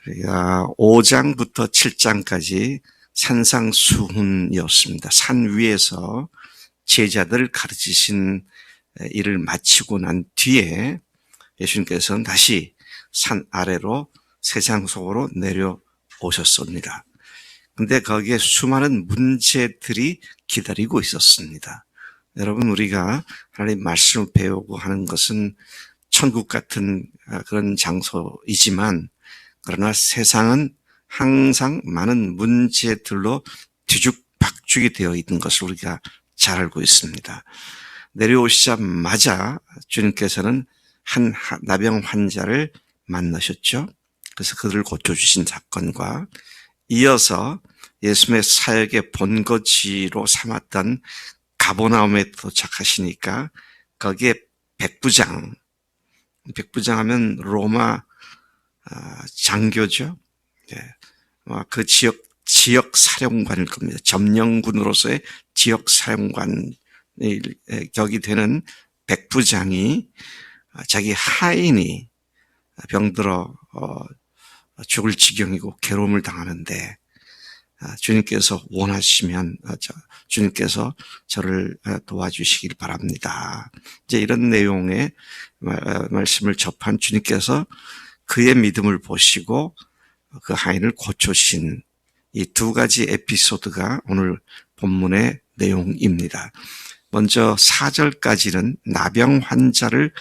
우리가 5장부터 7장까지 산상수훈이었습니다. 산 위에서 제자들을 가르치신 일을 마치고 난 뒤에 예수님께서는 다시 산 아래로 세상 속으로 내려오셨습니다. 근데 거기에 수많은 문제들이 기다리고 있었습니다. 여러분, 우리가 하나님 말씀을 배우고 하는 것은 천국 같은 그런 장소이지만, 그러나 세상은 항상 많은 문제들로 뒤죽박죽이 되어 있는 것을 우리가 잘 알고 있습니다. 내려오시자마자 주님께서는 한 나병 환자를 만나셨죠. 그래서 그들을 고쳐주신 사건과 이어서 예수님의 사역의 본거지로 삼았던 가버나움에 도착하시니까 거기에 백부장 하면 로마 장교죠. 그 지역 사령관일 겁니다. 점령군으로서의 지역 사령관이 격이 되는 백부장이 자기 하인이 병들어 죽을 지경이고 괴로움을 당하는데 주님께서 원하시면 주님께서 저를 도와주시길 바랍니다. 이제 이런 내용의 말씀을 접한 주님께서 그의 믿음을 보시고 그 하인을 고쳐주신 이 두 가지 에피소드가 오늘 본문의 내용입니다. 먼저 4절까지는 나병 환자를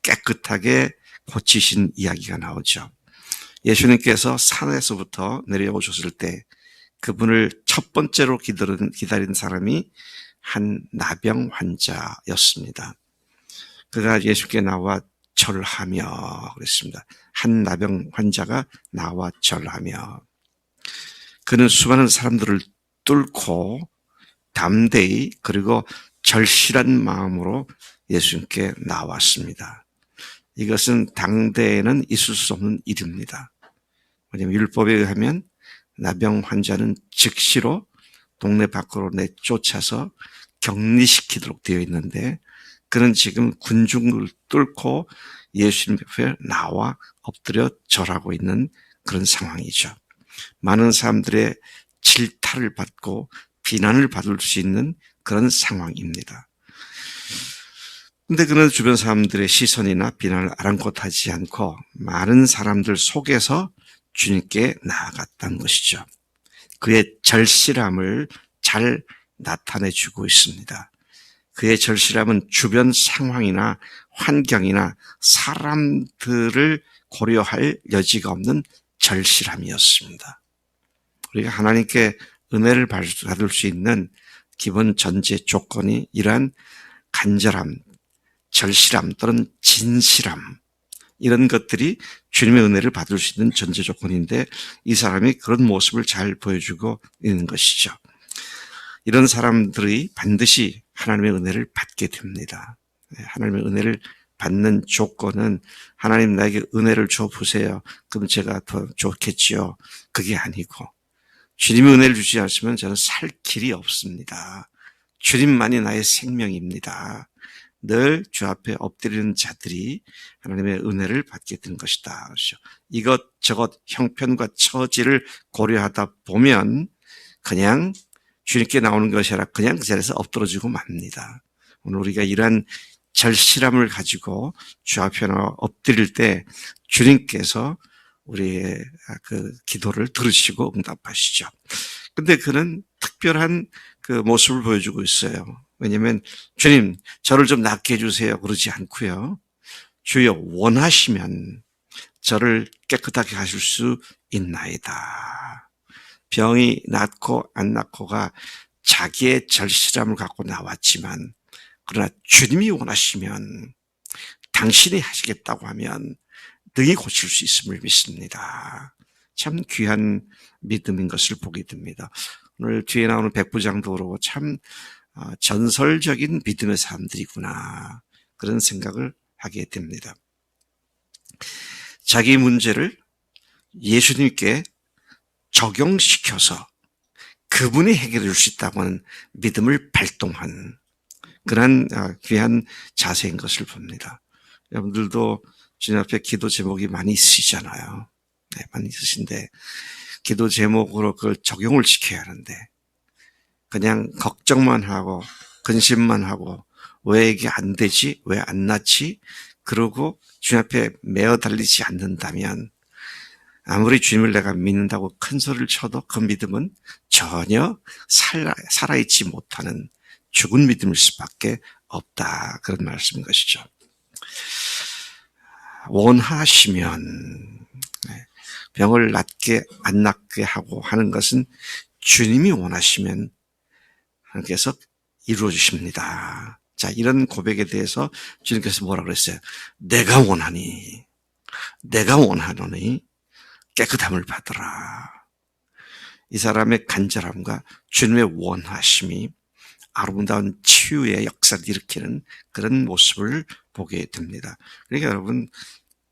깨끗하게 고치신 이야기가 나오죠. 예수님께서 산에서부터 내려오셨을 때 그분을 첫 번째로 기다린 사람이 한 나병 환자였습니다. 그가 예수께 나와 절하며 그랬습니다. 한 나병 환자가 나와 절하며, 그는 수많은 사람들을 뚫고 담대히 그리고 절실한 마음으로 예수님께 나왔습니다. 이것은 당대에는 있을 수 없는 일입니다. 왜냐하면 율법에 의하면 나병 환자는 즉시로 동네 밖으로 내쫓아서 격리시키도록 되어 있는데, 그는 지금 군중을 뚫고 예수님 옆에 나와 엎드려 절하고 있는 그런 상황이죠. 많은 사람들의 질타를 받고 비난을 받을 수 있는 그런 상황입니다. 근데 그는 주변 사람들의 시선이나 비난을 아랑곳하지 않고 많은 사람들 속에서 주님께 나아갔다는 것이죠. 그의 절실함을 잘 나타내주고 있습니다. 그의 절실함은 주변 상황이나 환경이나 사람들을 고려할 여지가 없는 절실함이었습니다. 우리가 하나님께 은혜를 받을 수 있는 기본 전제 조건이 이러한 간절함, 절실함 또는 진실함, 이런 것들이 주님의 은혜를 받을 수 있는 전제 조건인데, 이 사람이 그런 모습을 잘 보여주고 있는 것이죠. 이런 사람들이 반드시 하나님의 은혜를 받게 됩니다. 하나님의 은혜를 받는 조건은 하나님 나에게 은혜를 줘 보세요. 그럼 제가 더 좋겠지요. 그게 아니고, 주님이 은혜를 주지 않으시면 저는 살 길이 없습니다. 주님만이 나의 생명입니다. 늘 주 앞에 엎드리는 자들이 하나님의 은혜를 받게 된 것이다. 그렇죠? 이것저것 형편과 처지를 고려하다 보면 그냥 주님께 나오는 것이 아니라 그냥 그 자리에서 엎드러지고 맙니다. 오늘 우리가 이러한 절실함을 가지고 주 앞에 엎드릴 때 주님께서 우리의 그 기도를 들으시고 응답하시죠. 근데 그는 특별한 그 모습을 보여주고 있어요. 왜냐하면 주님 저를 좀 낫게 해주세요 그러지 않고요. 주여 원하시면 저를 깨끗하게 하실 수 있나이다. 병이 낫고 안 낫고가 자기의 절실함을 갖고 나왔지만, 그러나 주님이 원하시면 당신이 하시겠다고 하면 능히 고칠 수 있음을 믿습니다. 참 귀한 믿음인 것을 보게 됩니다. 오늘 뒤에 나오는 백부장도 그러고 참 전설적인 믿음의 사람들이구나, 그런 생각을 하게 됩니다. 자기 문제를 예수님께 적용시켜서 그분이 해결해 줄 수 있다고 하는 믿음을 발동한 그런 귀한 자세인 것을 봅니다. 여러분들도 주님 앞에 기도 제목이 많이 있으시잖아요. 많이 있으신데 기도 제목으로 그걸 적용을 시켜야 하는데 그냥 걱정만 하고 근심만 하고 왜 이게 안 되지? 왜 안 낫지? 그러고 주님 앞에 매어 달리지 않는다면 아무리 주님을 내가 믿는다고 큰 소리를 쳐도 그 믿음은 전혀 살아있지 못하는 죽은 믿음일 수밖에 없다. 그런 말씀인 것이죠. 원하시면 병을 낫게 안 낫게 하고 하는 것은 주님이 원하시면 하나님께서 이루어 주십니다. 자, 이런 고백에 대해서 주님께서 뭐라 그랬어요? 내가 원하노니 깨끗함을 받으라. 이 사람의 간절함과 주님의 원하심이 아름다운 치유의 역사를 일으키는 그런 모습을 보게 됩니다. 그러니까 여러분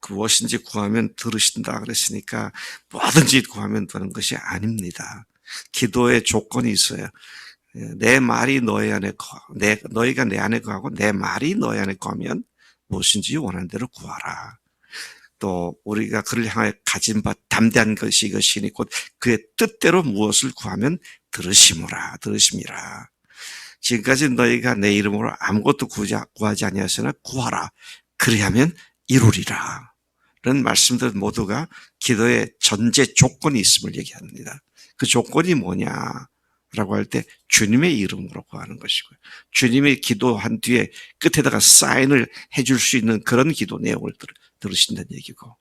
무엇인지 구하면 들으신다 그랬으니까 뭐든지 구하면 되는 것이 아닙니다. 기도의 조건이 있어요. 내 말이 너희 안에 너희가 내 안에 거하고 내 말이 너희 안에 거하면 무엇인지 원하는 대로 구하라. 또 우리가 그를 향하여 가진 바 담대한 것이 이것이니 곧 그의 뜻대로 무엇을 구하면 들으심이라. 지금까지 너희가 내 이름으로 아무것도 구하지 아니하였으나 구하라. 그리하면 이루리라. 이런 말씀들 모두가 기도의 전제 조건이 있음을 얘기합니다. 그 조건이 뭐냐라고 할 때 주님의 이름으로 구하는 것이고요. 주님의 기도한 뒤에 끝에다가 사인을 해줄 수 있는 그런 기도 내용을 들으신다는 얘기고,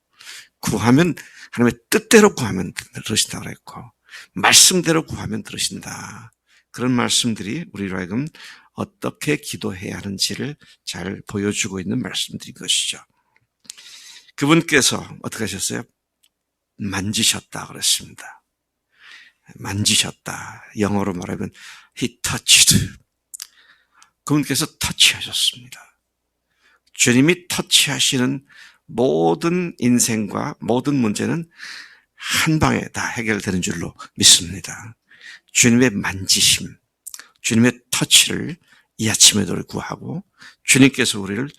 구하면 하나님의 뜻대로 구하면 들으신다고 그랬고, 말씀대로 구하면 들으신다. 그런 말씀들이 우리로 하여금 어떻게 기도해야 하는지를 잘 보여주고 있는 말씀들인 것이죠. 그분께서 어떻게 하셨어요? 만지셨다 그랬습니다. 만지셨다. 영어로 말하면 He touched. 그분께서 터치하셨습니다. 주님이 터치하시는 모든 인생과 모든 문제는 한 방에 다 해결되는 줄로 믿습니다. 주님의 만지심, 주님의 터치를 이 아침에도 구하고 주님께서 우리를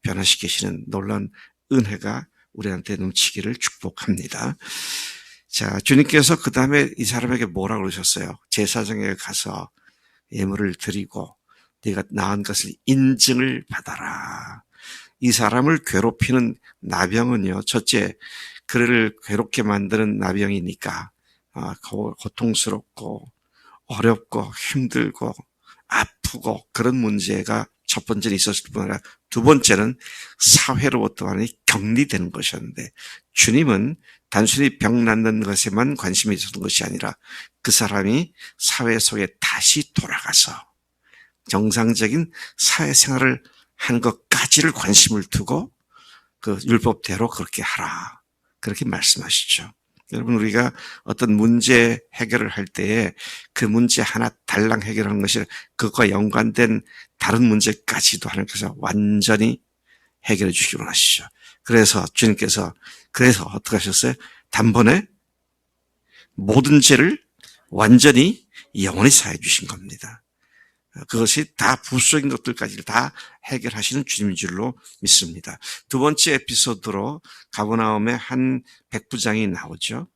변화시키시는 놀라운 은혜가 우리한테 넘치기를 축복합니다. 자, 주님께서 그 다음에 이 사람에게 뭐라고 그러셨어요? 제사장에게 가서 예물을 드리고 네가 나은 것을 인증을 받아라. 이 사람을 괴롭히는 나병은요, 첫째, 그를 괴롭게 만드는 나병이니까 고통스럽고 어렵고 힘들고 아프고 그런 문제가 첫 번째는 있었을 뿐 아니라 두 번째는 사회로부터 많이 격리되는 것이었는데, 주님은 단순히 병 낫는 것에만 관심이 있었던 것이 아니라 그 사람이 사회 속에 다시 돌아가서 정상적인 사회생활을 하는 것까지를 관심을 두고 그 율법대로 그렇게 하라. 그렇게 말씀하시죠. 여러분, 우리가 어떤 문제 해결을 할 때에 그 문제 하나 달랑 해결하는 것이 그것과 연관된 다른 문제까지도 하나님께서 완전히 해결해 주시기 원하시죠. 그래서 주님께서 어떻게 하셨어요? 단번에 모든 죄를 완전히 영원히 사해 주신 겁니다. 그것이 다 부수적인 것들까지 다 해결하시는 주님인 줄로 믿습니다. 두 번째 에피소드로 가버나움의 한 백부장이 나오죠.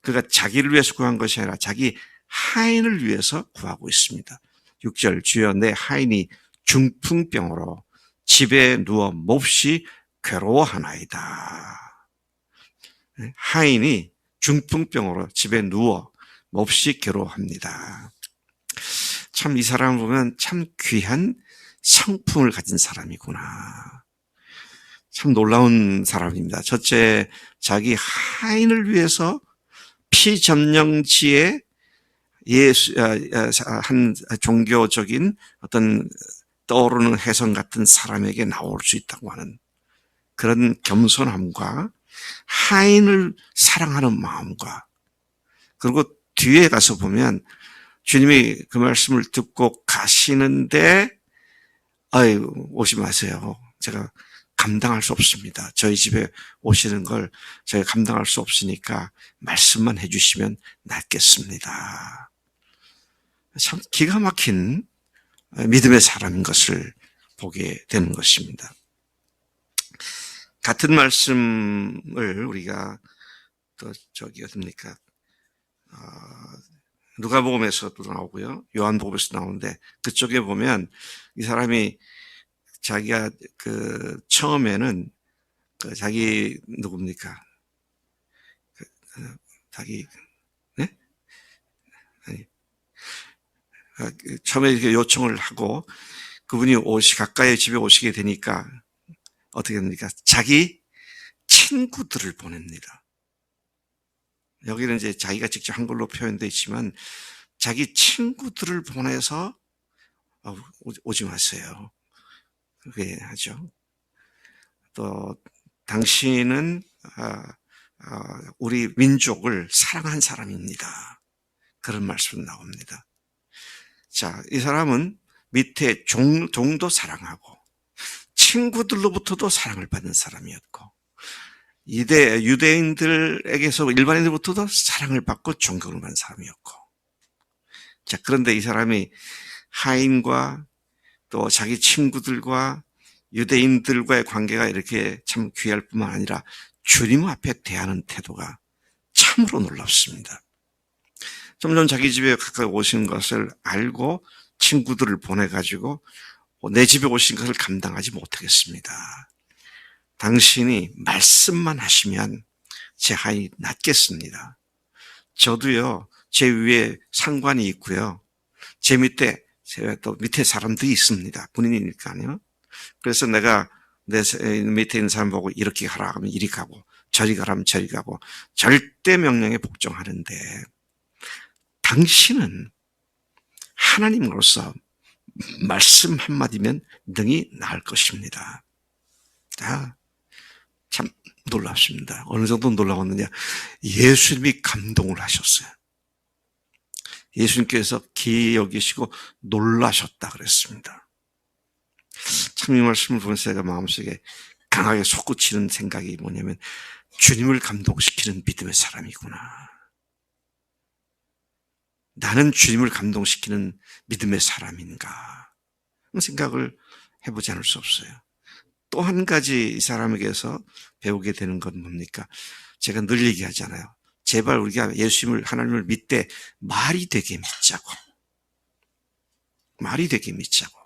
그가 자기를 위해서 구한 것이 아니라 자기 하인을 위해서 구하고 있습니다. 6절, 주여 내 하인이 중풍병으로 집에 누워 몹시 괴로워하나이다. 하인이 중풍병으로 집에 누워 몹시 괴로워합니다. 참 이 사람을 보면 참 귀한 성품을 가진 사람이구나. 참 놀라운 사람입니다. 첫째, 자기 하인을 위해서 피점령지에 한 종교적인 어떤 떠오르는 혜성 같은 사람에게 나올 수 있다고 하는 그런 겸손함과 하인을 사랑하는 마음과, 그리고 뒤에 가서 보면 주님이 그 말씀을 듣고 가시는데 오지 마세요. 제가 감당할 수 없습니다. 저희 집에 오시는 걸 제가 감당할 수 없으니까 말씀만 해주시면 낫겠습니다. 참 기가 막힌 믿음의 사람인 것을 보게 되는 것입니다. 같은 말씀을 우리가 또 저기 어딥니까? 누가복음에서도 나오고요. 요한복음에서 나오는데 그쪽에 보면 이 사람이 자기가 그 처음에는 그 자기 누굽니까? 자기 네? 아니, 처음에 이렇게 요청을 하고 그분이 가까이 집에 오시게 되니까 어떻게 됩니까? 자기 친구들을 보냅니다. 여기는 이제 자기가 직접 한글로 표현되어 있지만 자기 친구들을 보내서 오지 마세요. 그렇게 하죠. 또 당신은 우리 민족을 사랑한 사람입니다. 그런 말씀이 나옵니다. 자, 이 사람은 밑에 종도 사랑하고 친구들로부터도 사랑을 받는 사람이었고 유대인들에게서 일반인들부터도 사랑을 받고 존경을 받는 사람이었고 자, 그런데 이 사람이 하인과 또 자기 친구들과 유대인들과의 관계가 이렇게 참 귀할 뿐만 아니라 주님 앞에 대하는 태도가 참으로 놀랍습니다. 점점 자기 집에 가까이 오신 것을 알고 친구들을 보내가지고 내 집에 오신 것을 감당하지 못하겠습니다. 당신이 말씀만 하시면 제 하인이 낫겠습니다. 저도요, 제 위에 상관이 있고요. 제 밑에, 제가 또 밑에 사람들이 있습니다. 군인이니까요. 그래서 내가 내 밑에 있는 사람 보고 이렇게 하라 하면 이리 가고, 저리 가라면 저리 가고, 절대 명령에 복종하는데, 당신은 하나님으로서 말씀 한마디면 능히 나을 것입니다. 참 놀랍습니다. 어느 정도 놀라웠느냐. 예수님이 감동을 하셨어요. 예수님께서 기이 여기시고 놀라셨다 그랬습니다. 참 이 말씀을 보면서 제가 마음속에 강하게 솟구치는 생각이 뭐냐면 주님을 감동시키는 믿음의 사람이구나. 나는 주님을 감동시키는 믿음의 사람인가 생각을 해보지 않을 수 없어요. 또 한 가지 이 사람에게서 배우게 되는 건 뭡니까? 제가 늘 얘기하잖아요. 제발 우리가 예수님을 하나님을 믿되 말이 되게 믿자고. 말이 되게 믿자고.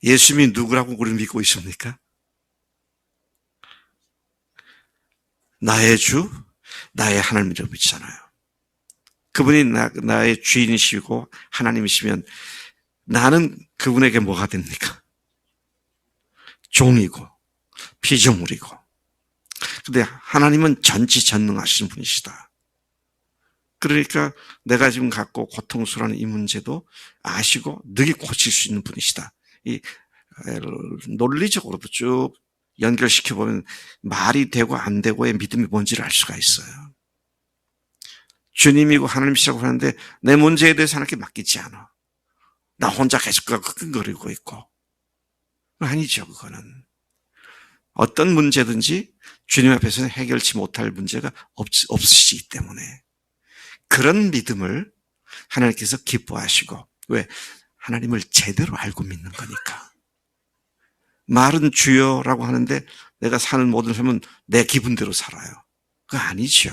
예수님이 누구라고 우리는 믿고 있습니까? 나의 주, 나의 하나님이라고 믿잖아요. 그분이 나의 주인이시고 하나님이시면 나는 그분에게 뭐가 됩니까? 종이고 피조물이고. 근데 하나님은 전지전능하신 분이시다. 그러니까 내가 지금 갖고 고통스러운 이 문제도 아시고 능히 고칠 수 있는 분이시다. 이 논리적으로도 쭉 연결시켜보면 말이 되고 안 되고의 믿음이 뭔지를 알 수가 있어요. 주님이고 하나님이시라고 하는데 내 문제에 대해서 하나님께 맡기지 않아. 나 혼자 계속 끙끙거리고 있고. 아니죠, 그거는. 어떤 문제든지 주님 앞에서는 해결치 못할 문제가 없으시기 때문에 그런 믿음을 하나님께서 기뻐하시고 왜? 하나님을 제대로 알고 믿는 거니까. 말은 주여라고 하는데 내가 사는 모든 삶은 내 기분대로 살아요. 그거 아니죠.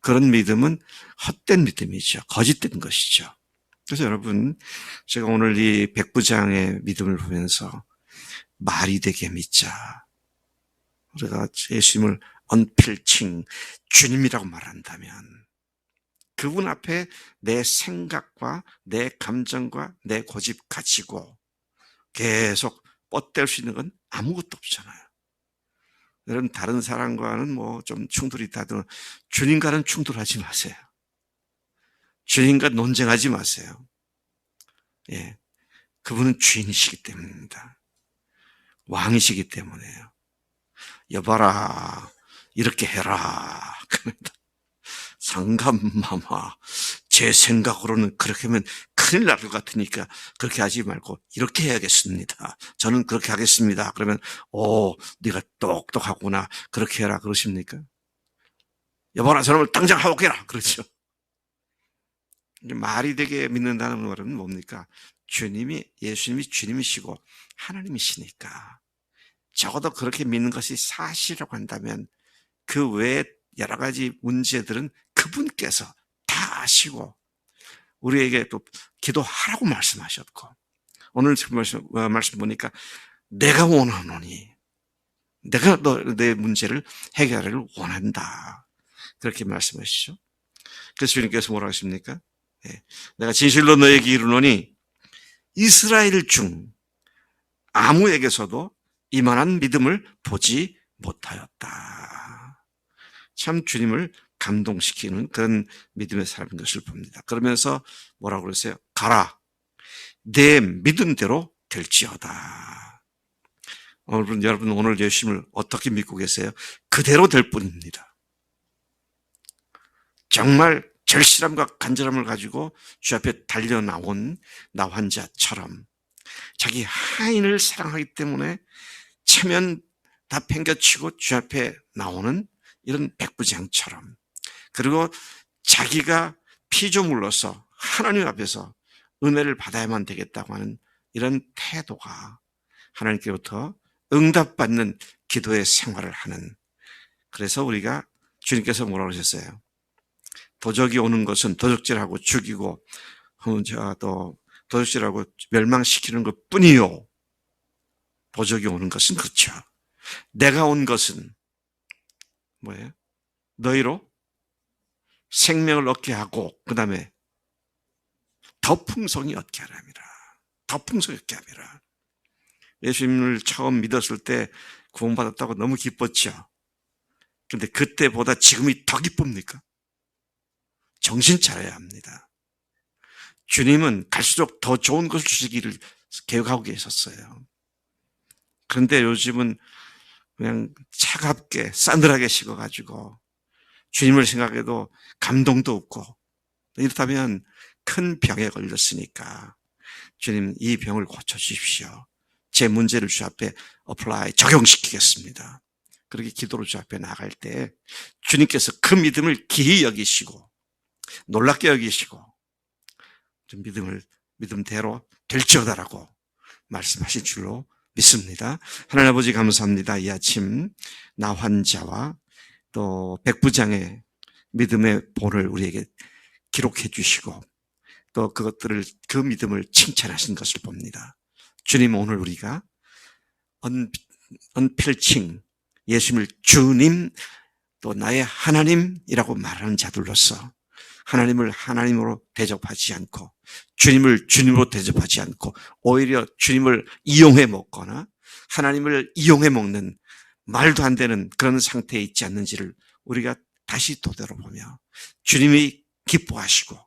그런 믿음은 헛된 믿음이죠. 거짓된 것이죠. 그래서 여러분, 제가 오늘 이 백부장의 믿음을 보면서 말이 되게 믿자. 우리가 예수님을 언필칭 주님이라고 말한다면 그분 앞에 내 생각과 내 감정과 내 고집 가지고 계속 뻗댈 수 있는 건 아무것도 없잖아요. 여러분 다른 사람과는 뭐 좀 충돌이 있다든 주님과는 충돌하지 마세요. 주님과 논쟁하지 마세요. 예, 그분은 주인이시기 때문입니다. 왕이시기 때문에요. 여봐라, 이렇게 해라. 상감마마, 제 생각으로는 그렇게 하면 큰일 날 것 같으니까 그렇게 하지 말고 이렇게 해야겠습니다. 저는 그렇게 하겠습니다. 그러면 네가 똑똑하구나. 그렇게 해라 그러십니까? 여봐라, 저놈을 당장 하고 깨라. 그렇죠. 말이 되게 믿는다는 말은 뭡니까? 예수님이 주님이시고 하나님이시니까 적어도 그렇게 믿는 것이 사실이라고 한다면 그 외에 여러 가지 문제들은 그분께서 다 아시고 우리에게 또 기도하라고 말씀하셨고, 오늘 말씀 보니까 내가 원하노니, 내가 내 문제를 해결하기를 원한다, 그렇게 말씀하시죠. 그래서 주님께서 뭐라고 하십니까? 내가 진실로 너에게 이르노니 이스라엘 중 아무에게서도 이만한 믿음을 보지 못하였다. 참 주님을 감동시키는 그런 믿음의 사람인 것을 봅니다. 그러면서 뭐라고 그러세요? 가라, 내 믿음대로 될지어다. 여러분 오늘 예수님을 어떻게 믿고 계세요? 그대로 될 뿐입니다. 정말 절실함과 간절함을 가지고 주 앞에 달려나온 나 환자처럼 자기 하인을 사랑하기 때문에 체면 다 팽겨치고 주 앞에 나오는 이런 백부장처럼, 그리고 자기가 피조물로서 하나님 앞에서 은혜를 받아야만 되겠다고 하는 이런 태도가 하나님께로부터 응답받는 기도의 생활을 하는, 그래서 우리가 주님께서 뭐라고 하셨어요? 도적이 오는 것은 도적질하고 죽이고 또 도적질하고 멸망시키는 것 뿐이요, 도적이 오는 것은, 그렇죠, 내가 온 것은 뭐예요? 너희로 생명을 얻게 하고 그 다음에 더 풍성히 얻게 하랍니다. 더 풍성히 얻게 합니다. 예수님을 처음 믿었을 때 구원받았다고 너무 기뻤죠. 그런데 그때보다 지금이 더 기쁩니까? 정신 차려야 합니다. 주님은 갈수록 더 좋은 것을 주시기를 계획하고 계셨어요. 그런데 요즘은 그냥 차갑게 싸늘하게 식어가지고 주님을 생각해도 감동도 없고, 이렇다면 큰 병에 걸렸으니까 주님 이 병을 고쳐주십시오. 제 문제를 주 앞에 적용시키겠습니다. 그렇게 기도로 주 앞에 나갈 때 주님께서 그 믿음을 기이 여기시고 놀랍게 여기시고 믿음대로 될지어다라고 말씀하실 줄로 믿습니다. 하나님 아버지 감사합니다. 이 아침 나 환자와 또 백부장의 믿음의 본을 우리에게 기록해 주시고 또 그 믿음을 칭찬하신 것을 봅니다. 주님, 오늘 우리가 언필칭 예수님을 주님 또 나의 하나님이라고 말하는 자들로서 하나님을 하나님으로 대접하지 않고 주님을 주님으로 대접하지 않고 오히려 주님을 이용해 먹거나 하나님을 이용해 먹는 말도 안 되는 그런 상태에 있지 않는지를 우리가 다시 되돌아보며 주님이 기뻐하시고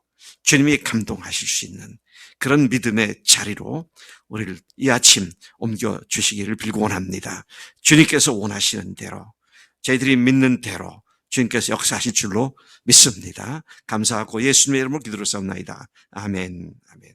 주님이 감동하실 수 있는 그런 믿음의 자리로 우리를 이 아침 옮겨주시기를 빌고 원합니다. 주님께서 원하시는 대로 저희들이 믿는 대로 주님께서 역사하실 줄로 믿습니다. 감사하고 예수님의 이름으로 기도를 드렸사옵나이다. 아멘. 아멘.